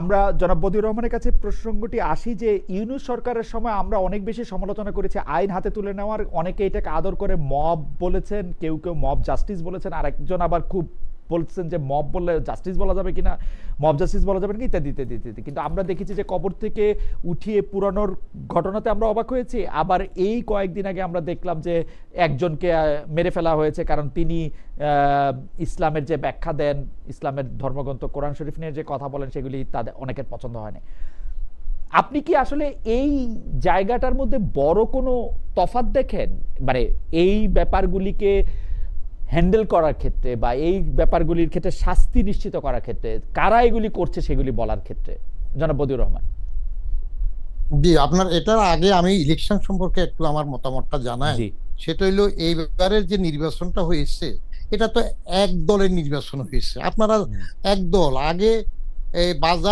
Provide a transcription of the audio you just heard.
আমরা জনাব বদিউর রহমানের কাছে প্রসঙ্গটি আসি যে ইউনূস সরকারের সময় আমরা অনেক বেশি সমালোচনা করেছি আইন হাতে তুলে নেওয়ার, অনেকে এটাকে আদর করে মব বলেছেন, কেউ কেউ মব জাস্টিস বলেছেন, আর একজন আবার খুব বলছেন যে মব বললে জাস্টিস বলা যাবে কিনা, মব জাস্টিস বলা যাবে না, ইত্যাদি ইত্যাদি ইত্যাদি। কিন্তু আমরা দেখেছি যে কবর থেকে উঠিয়ে পুরানোর ঘটনাতে আমরা অবাক হয়েছি। আবার এই কয়েকদিন আগে আমরা দেখলাম যে একজনকে মেরে ফেলা হয়েছে কারণ তিনি ইসলামের যে ব্যাখ্যা দেন, ইসলামের ধর্মগ্রন্থ কোরআন শরীফ নিয়ে যে কথা বলেন, সেগুলি তাদের অনেকের পছন্দ হয়নি। আপনি কি আসলে এই জায়গাটার মধ্যে বড় কোনো তফাৎ দেখেন, মানে এই ব্যাপারগুলিকে হ্যান্ডেল করার ক্ষেত্রে বা এই ব্যাপারগুলির ক্ষেত্রে শাস্তি নিশ্চিত করার ক্ষেত্রে, কারা এগুলি করছে সেগুলি বলার ক্ষেত্রে? জনাব বদিউর রহমান। জি, আপনার এটার আগে আমি ইলেকশন সম্পর্কে একটু আমার মতামতটা জানাই। জি। সেটা হইলো এইবারের যে নির্বাচনটা হয়েছে, এটা তো এক দলের নির্বাচন হয়েছে। আপনারা এক দল আগে বাজার